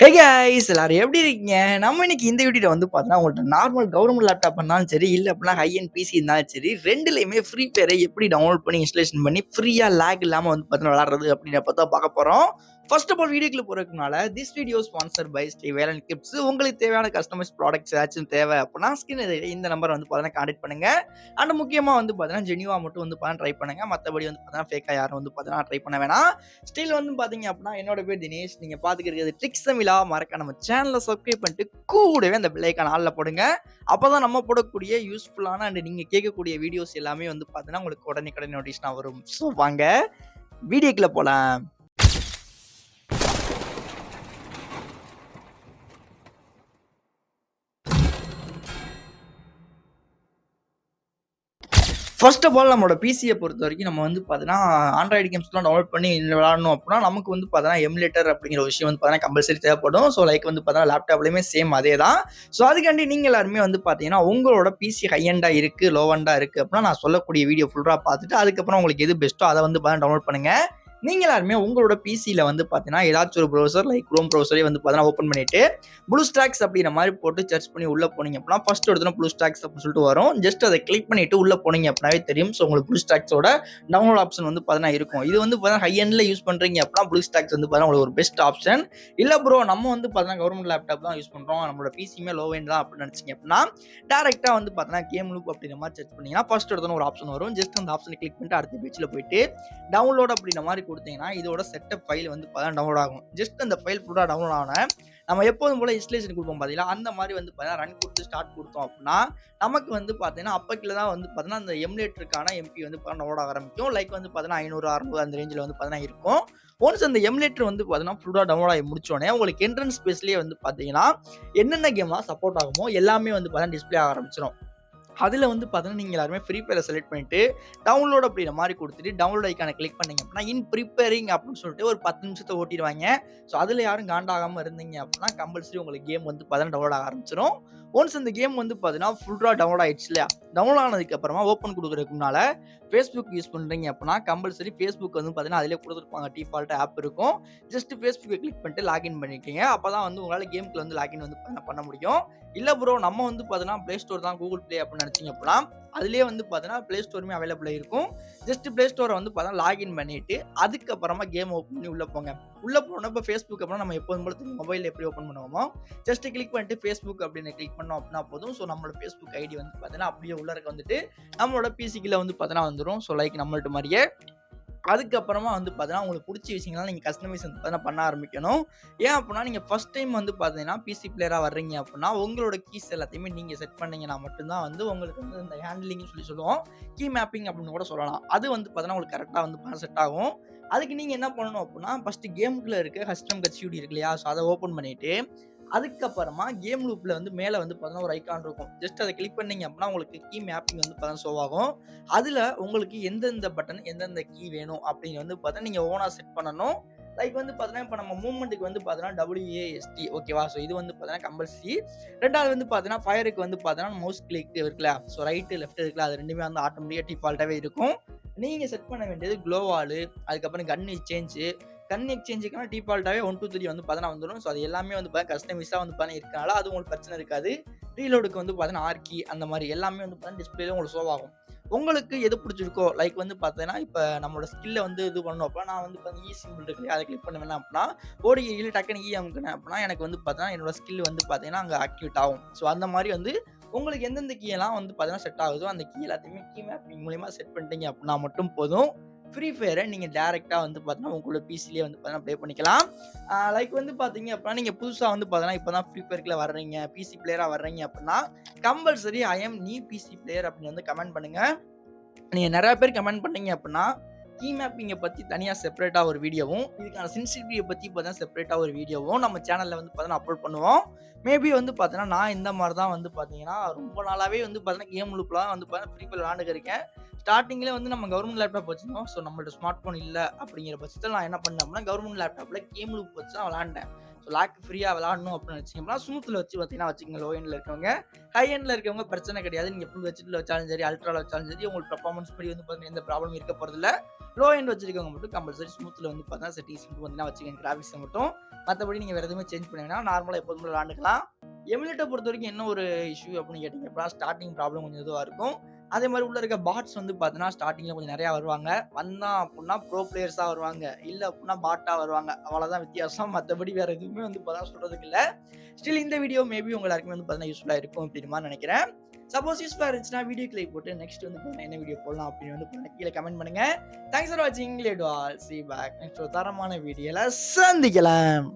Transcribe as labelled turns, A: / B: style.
A: Hey guys எல்லாரும் எப்படி இருக்கீங்க? நம்ம இன்னைக்கு இந்த வீடியோல வந்து பார்த்தீங்கன்னா, உங்கள்ட்ட நார்மல் கவர்மெண்ட் லேப்டாப் இருந்தாலும் சரி, இல்ல அப்படின்னா ஹை எண்ட் பிசி இருந்தாலும் சரி, 2லயுமே ஃப்ரீ ஃபயரை எப்படி டவுன்லோட் பண்ணி இன்ஸ்டாலேஷன் பண்ணி ஃப்ரீயா லேக் இல்லாம வந்து பார்த்தீங்கன்னா விளையாடுறது அப்படின்றத பத்தி தான் பார்க்க போறோம். ஃபர்ஸ்ட் ஆஃப் ஆல் வீடியோக்குள்ள போறதுக்கு முன்னால this video sponsored by Sri Velan gifts. உங்களுக்கு தேவையான கஸ்டமைஸ் ப்ராடக்ட்ஸ் ஏதாச்சும் தேவை அப்படின்னா ஸ்கிரீன் இந்த நம்பர் வந்து பார்த்தீங்கன்னா கான்டாக்ட் பண்ணுங்க. அண்ட் முக்கியமா வந்து பார்த்தீங்கன்னா ஜெனியூவா மட்டும் வந்து பார்த்தீங்கன்னா ட்ரை பண்ணுங்க. மத்தபடி வந்து பார்த்தீங்கன்னா ஃபேக்கா யாரும் வந்து பார்த்தீங்கன்னா ட்ரை பண்ண வேணாம். ஸ்டில் வந்து பார்த்தீங்க அப்படின்னா என்னோட பேர் தினேஷ். நீங்க பார்த்துக்கிட்டு இருக்கிறது ட்ரிக்ஸ் தமிழா. மறக்க நம்ம சேனலை சப்ஸ்கிரைப் பண்ணிட்டு கூடவே அந்த பெல் ஐகான் ஆல்ல போடுங்க. அப்பதான் நம்ம போடக்கூடிய யூஸ்ஃபுல்லான அண்ட் நீங்க கேட்கக்கூடிய வீடியோஸ் எல்லாமே வந்து பார்த்தீங்கன்னா உங்களுக்கு உடனே நோட்டிஸ்னா வரும். ஸோ வாங்க வீடியோக்குள்ள போலாம். ஃபர்ஸ்ட் ஆஃப் ஆல் நம்மளோட பிசியை பொறுத்த வரைக்கும் நம்ம வந்து பார்த்தீங்கன்னா ஆண்ட்ராய்டு கேம்ஸ்லாம் டவுன்லோட் பண்ணி விளாடணும் அப்படின்னா நமக்கு வந்து பார்த்தீங்கன்னா எமுலேட்டர் அப்படிங்கிற விஷயம் வந்து பார்த்தீங்கன்னா கம்பல்சரி தேவைப்படும். ஸோ லைக் வந்து பார்த்தீங்கன்னா லேப்டாப்லையுமே சேம் அதே தான். ஸோ அதுக்காண்டி நீங்கள் எல்லாருமே வந்து பார்த்தீங்கன்னா உங்களோட பிசி ஹை எண்டாக இருக்குது லோ எண்டாக இருக்குது அப்படின்னா நான் சொல்லக்கூடிய வீடியோ ஃபுல்லாக பார்த்துட்டு அதுக்கப்புறம் உங்களுக்கு எது பெஸ்ட்டோ அதை வந்து பார்த்தீங்கன்னா டவுன்லோட் பண்ணுங்கள். நீங்கள் எல்லாருமே உங்களோட பிசியில் வந்து பார்த்தீங்கன்னா ஏதாச்சும் ஒரு ப்ரௌசர் லைக் குரோம் ப்ரௌசரே வந்து பார்த்தீங்கன்னா ஓப்பன் பண்ணிட்டு ப்ளூ ஸ்டாக்ஸ் அப்படிங்கிற மாதிரி போட்டு சர்ச் பண்ணி உள்ளே போனீங்க அப்படின்னா ஃபர்ஸ்ட் எடுத்தோன்னா ப்ளூ ஸ்டாக்ஸ் அப்படின்னு சொல்லிட்டு வரும். ஜஸ்ட் அதை கிளிக் பண்ணிட்டு உள்ளே போனீங்க அப்படின்னாவே தெரியும். ஸோ உங்களுக்கு ப்ளூ ஸ்டாக்ஸோட டவுன்லோட் ஆப்ஷன் வந்து பார்த்தீங்கன்னா இருக்கும். இது வந்து பார்த்தீங்கன்னா ஹை எண்டில் யூஸ் பண்ணுறீங்க அப்படின்னா ப்ளூ ஸ்டாக்ஸ் வந்து பார்த்தீங்கன்னா உங்களுக்கு ஒரு பெஸ்ட் ஆப்ஷன். இல்லை ப்ரோ நம்ம வந்து பார்த்தீங்கன்னா கவர்மெண்ட் லேப்டாப் தான் யூஸ் பண்ணுறோம், நம்மளோட பிசியுமே லோ எண்ட் தான் அப்படின்னு நினச்சிங்க அப்படின்னா டேரெக்டாக வந்து பார்த்தீங்கன்னா கேம் லூப் அப்படிங்கிற மாதிரி சர்ச் பண்ணீங்கன்னா ஃபர்ஸ்ட் எடுத்தோன்னு ஒரு ஆப்ஷன் வரும். ஜஸ்ட் அந்த ஆப்ஷனை கிளிக் பண்ணிட்டு அடுத்த பேஜில் போயிட்டு டவுன்லோட் அப்படிங்கிற மாதிரி கொடுத்தீங்கன்னா இதோட செட்டப் ஃபைல் வந்து பார்த்தீங்கன்னா டவுன்லோட் ஆகும். ஜஸ்ட் அந்த ஃபைல் ஃபுல்லாக டவுன்லோட் ஆன நம்ம எப்போதும் போல இன்ஸ்டலேஷன் கொடுப்போம் பார்த்தீங்களா, அந்த மாதிரி வந்து பார்த்தீங்கன்னா ரன் கொடுத்து ஸ்டார்ட் கொடுத்தோம் அப்படின்னா நமக்கு வந்து பார்த்தீங்கன்னா அப்போக்கில் தான் வந்து பார்த்தீங்கன்னா அந்த எமுலேட்டருக்கான எம்பி வந்து டவுன்லோட் ஆக ஆரம்பிக்கும். லைக் வந்து பார்த்தீங்கன்னா 500 600 அந்த ரேஞ்சில் வந்து பார்த்தீங்கன்னா இருக்கும். ஒன்ஸ் அந்த எமுலேட்டர் வந்து பார்த்தீங்கன்னா ஃபுல்லாக டவுன்லோட் ஆகி முடிச்சோடனே உங்களுக்கு என்ட்ரன்ஸ் ஸ்பேஸ்லேயே வந்து பார்த்தீங்கன்னா என்னென்ன கேம்லாம் சப்போர்ட் ஆகுமோ எல்லாமே வந்து பார்த்தீங்கன்னா டிஸ்பிளே ஆக ஆரம்பிச்சிடும். அதில் வந்து பார்த்தீங்கன்னா நீங்கள் எல்லாருமே ஃப்ரீ ஃபயரை செலக்ட் பண்ணிட்டு டவுன்லோட் அப்படிங்கிற மாதிரி கொடுத்துட்டு டவுன்லோட் ஐக்கானை கிளிக் பண்ணீங்க அப்படின்னா இன் ப்ரிப்பேரிங் அப்படின்னு சொல்லிட்டு ஒரு 10 நிமிஷத்தை ஓட்டிடுவாங்க. ஸோ அதில் யாரும் காண்டாகாமல் இருந்தீங்க அப்படின்னா கம்பல்சரி உங்களுக்கு கேம் வந்து பார்த்தீங்கன்னா டவுன்லோட் ஆக ஆரம்பிச்சிடும். ஒன்ஸ் இந்த கேம் வந்து பார்த்தீங்கன்னா ஃபுல்லாக டவுன்லோட் ஆயிடுச்சு இல்லையா, டவுன்லோட் ஆனதுக்கு அப்புறமா ஓப்பன் கொடுக்குறதுக்கு முன்னால் ஃபேஸ்புக் யூஸ் பண்ணுறீங்க அப்படின்னா கம்பல்சரி ஃபேஸ்புக் வந்து பார்த்தீங்கன்னா அதிலே கொடுத்துருப்பாங்க, டிஃபால்ட் ஆப் இருக்கும். ஜஸ்ட் ஃபேஸ்புக்கை கிளிக் பண்ணிட்டு லாகின் பண்ணிட்டீங்க. அப்போ தான் வந்து உங்களால் கேமுக்கு வந்து லாகின் வந்து பண்ண முடியும். இல்லை ப்ரோ நம்ம வந்து பார்த்தீங்கன்னா ப்ளே ஸ்டோர் தான் கூகுள் ப்ளே அப்படின்னு நினச்சிங்க அப்படின்னா அதுலேயே வந்து பார்த்தீங்கன்னா ப்ளே ஸ்டோருமே அவைலபிளாக இருக்கும். ஜஸ்ட் ப்ளே ஸ்டோரை வந்து பார்த்தீங்கன்னா லாகின் பண்ணிவிட்டு அதுக்கப்புறமா கேம் ஓப்பன் பண்ணி உள்ளே போங்க. உள்ளே போனப்போ ஃபேஸ்புக் அப்புறம் நம்ம எப்போதும் போல மொபைலில் எப்படி ஓப்பன் பண்ணுவோமோ ஜஸ்ட் கிளிக் பண்ணிட்டு ஃபேஸ்புக் அப்படின்னு கிளிக் பண்ணோம் அப்படின்னா போதும். ஸோ நம்மளோட ஃபேஸ்புக் ஐடி வந்து பார்த்தீங்கன்னா அப்படியே உள்ளே இருக்க வந்துட்டு நம்மளோட பிசிக்கில் வந்து பார்த்தீங்கன்னா வந்துடும். ஸோ லைக் நம்மள்ட்ட மாதிரியே அதுக்கப்புறமா வந்து பார்த்தீங்கன்னா உங்களுக்கு பிடிச்ச விஷயங்கள்லாம் நீங்கள் கஸ்டமைஸ் வந்து பார்த்தீங்கன்னா பண்ண ஆரம்பிக்கணும். ஏன் அப்படின்னா நீங்கள் ஃபஸ்ட் டைம் வந்து பார்த்தீங்கன்னா பிசி பிளேயராக வர்றீங்க அப்படின்னா உங்களோட கீஸ் எல்லாத்தையுமே நீங்கள் செட் பண்ணீங்கன்னா மட்டும்தான் வந்து உங்களுக்கு வந்து இந்த ஹேண்ட்லிங்னு சொல்லுவோம், கீ மேப்பிங் அப்படின்னு கூட சொல்லலாம். அது வந்து பார்த்தீங்கன்னா உங்களுக்கு கரெக்டாக வந்து செட் ஆகும். அதுக்கு நீங்கள் என்ன பண்ணணும் அப்படின்னா ஃபஸ்ட்டு கேமுக்குள்ளே இருக்க கஸ்டம் கட்சியூடி இருக்கு இல்லையா, ஸோ அதை ஓப்பன் பண்ணிவிட்டு அதுக்கப்புறமா கேம் லூப்பில் வந்து மேலே வந்து பார்த்தீங்கன்னா ஒரு ஐக்கான் இருக்கும். ஜஸ்ட் அதை கிளிக் பண்ணீங்க அப்படின்னா உங்களுக்கு கீ மேப்பிங் வந்து பார்த்தீங்கன்னா ஷோ ஆகும். அதில் உங்களுக்கு எந்தெந்த பட்டன் எந்தெந்த கீ வேணும் அப்படின்னு வந்து பார்த்தீங்கன்னா நீங்கள் ஓனாக செட் பண்ணணும். லைக் வந்து பார்த்தீங்கன்னா இப்போ நம்ம மூவ்மெண்ட்டுக்கு வந்து பார்த்தீங்கன்னா WASD ஓகேவா, ஸோ இது வந்து பார்த்தீங்கன்னா கம்பல்சரி. ரெண்டாவது வந்து பார்த்தீங்கன்னா ஃபயருக்கு வந்து பார்த்தீங்கன்னா மவுஸ் கிளிக் இருக்குல்ல, ஸோ ரைட்டு லெஃப்ட் இருக்குல்ல, அது ரெண்டுமே வந்து ஆட்டோமேட்டிக்காக டிஃபால்ட்டாகவே இருக்கும். நீங்கள் செட் பண்ண வேண்டியது க்ளோவாலு, அதுக்கப்புறம் கன் எக்ஸ்சேஞ்சு. கன் எக்ஸ்சேஞ்சுக்கான டிஃபால்ட்டாகவே 1 2 3 வந்து பார்த்தீங்கன்னா வந்துடும். ஸோ அது எல்லாமே வந்து பார்த்தீங்கன்னா கஸ்டமைஸாக வந்து பார்த்தீங்கன்னா இருக்கனால அது உங்களுக்கு பிரச்சனை இருக்காது. ரீலோடுக்கு வந்து பார்த்தீங்கன்னா ஆர்கி அந்த மாதிரி எல்லாமே வந்து பார்த்தீங்கன்னா டிஸ்பிளேல உங்களுக்கு ஷோ ஆகும். உங்களுக்கு எது பிடிச்சிருக்கோ லைக் வந்து பார்த்தீங்கன்னா இப்போ நம்மளோட ஸ்கில்லை வந்து இது பண்ணணும் அப்படின்னா நான் வந்து பார்த்தீங்கன்னா சிம்பிள் இருக்கு இல்லையா, அதை கிளிக் பண்ணுவேன் அப்படின்னா ஓடியில் டக்குனு அமுக்குனேன் அப்படின்னா எனக்கு வந்து பார்த்தீங்கன்னா என்னோட ஸ்கில் வந்து பார்த்தீங்கன்னா அங்கே ஆக்டிவேட் ஆகும். ஸோ அந்த மாதிரி வந்து உங்களுக்கு எந்தெந்த கீயெல்லாம் வந்து பார்த்தீங்கன்னா செட் ஆகுதோ அந்த கீ எல்லாத்தையுமே கீ மேப்பிங் மூலியமாக செட் பண்ணிட்டீங்க அப்படின்னா மட்டும் போதும். ஃப்ரீ ஃபயரை நீங்கள் டேரெக்டாக வந்து பார்த்தீங்கன்னா உங்களோட பிசிலே வந்து பார்த்தீங்கன்னா ப்ளே பண்ணிக்கலாம். லைக் வந்து பார்த்தீங்க அப்படின்னா நீங்கள் புதுசாக வந்து பார்த்தீங்கன்னா இப்போ தான் ஃப்ரீ ஃபயருக்குள்ள வர்றீங்க, பிசி பிளேயராக வர்றீங்க அப்படின்னா compulsory I am new PC player அப்படின்னு வந்து கமெண்ட் பண்ணுங்கள். நீங்கள் நிறையா பேர் கமெண்ட் பண்ணீங்க அப்படின்னா கீ மேப்பிங்கை பற்றி தனியாக செப்பரேட்டாக ஒரு வீடியோவும் இதுக்கான சென்சிட்டிவிட்டியை பற்றி பார்த்தீங்கன்னா செப்பரேட்டாக ஒரு வீடியோவும் நம்ம சேனலில் வந்து பார்த்தீங்கன்னா அப்லோட் பண்ணுவோம். மேபி வந்து பார்த்தீங்கன்னா நான் இந்த மாதிரி தான் வந்து பார்த்தீங்கன்னா ரொம்ப நாளாகவே வந்து பார்த்தீங்கன்னா கேம் லூப்லாம் வந்து பார்த்தீங்கன்னா ஃப்ரீ ஃபயர் விளாண்டுருக்கேன். ஸ்டார்டிங்லேயே வந்து நம்ம கவர்மெண்ட் லேப்டாப் வச்சுருந்தோம். ஸோ நம்மள்ட்ட ஸ்மார்ட் ஃபோன் இல்லை அப்படிங்கிற பட்சத்தில் நான் என்ன பண்ணேன் அப்படின்னா கவர்மெண்ட் லேப்டாப்பில் கேம் லூப் வச்சு நான் விளாண்டேன். ஸோ லேக் ஃப்ரீயாக விளாடணும் அப்படின்னு வச்சிங்கன்னா ஸ்மூத்தில் வச்சு பார்த்தீங்கன்னா வச்சுக்கோங்க. லோ எண்டில் இருக்கவங்க ஹை எண்டில் இருக்கவங்க பிரச்சனை கிடையாது. நீங்கள் ஃபுல் வச்சுட்டு வச்சாலும் சரி அல்ட்ராவில் வச்சாலும் சரி உங்களுக்கு பர்ஃபார்மன்ஸ் படி வந்து பார்த்தீங்கன்னா எந்த ப்ராப்ளம் இருக்க போகிறதில்ல. லோ எண்ட் வச்சிருக்கவங்க மட்டும் கம்பல்சரி ஸ்மூத்தில் வந்து பார்த்தீங்கன்னா செட்டிங்ஸ் மட்டும் பார்த்தீங்கன்னா வச்சுக்கோங்க. கிராஃபிக்ஸை மட்டும் மத்தபடி நீங்க வேற எதுவுமே சேஞ்ச் பண்ண வேணாம். நார்மலா எப்போதும் போல விளையாண்டுக்கலாம். எமுலேட்டர் பொறுத்தவரைக்கும் என்ன ஒரு இஷ்யூ அப்படின்னு கேட்டீங்க அப்படின்னா, ஸ்டார்ட்டிங் ப்ராப்ளம் கொஞ்சம் இதுவா இருக்கும். அதே மாரி உள்ள இருக்க பாட்ஸ் வந்து பார்த்தீங்கன்னா, ஸ்டார்ட்டிங்ல கொஞ்சம் நெறையா வருவாங்க. வந்தான் அப்புட்ன்னா ப்ரோ பிளேயர்ஸா வருவாங்க. இல்ல அப்புட்ன்னா பாட்டா வருவாங்க. அவ்வளோதான் வித்தியாசம். மத்தபடி வேற எதுவுமே வந்து இப்பதான் சொல்றதுக்கு இல்ல. ஸ்டில் இந்த வீடியோ மேபி உங்க எல்லாருக்குமே வந்து பார்த்தீங்கன்னா யூஸ்ஃபுல்லா இருக்கும் அப்படின்ற மாரி நெனைக்கிறேன். சப்போஸ் யூஸ்ஃபுல்லா இருந்துச்சுன்னா வீடியோக்கு லைக் போட்டு நெக்ஸ்ட் வந்து பார்த்தீங்கன்னா என்ன வீடியோ போடலாம் அப்படின்னு வந்து பார்த்தீங்கன்னா கீழ கமெண்ட் பண்ணுங்க. தேங்க்ஸ் ஃபார் வாட்சிங். Late all. See back. நெக்ஸ்ட் ஒரு தரமான வீடியோல சந்திக்கலாம்.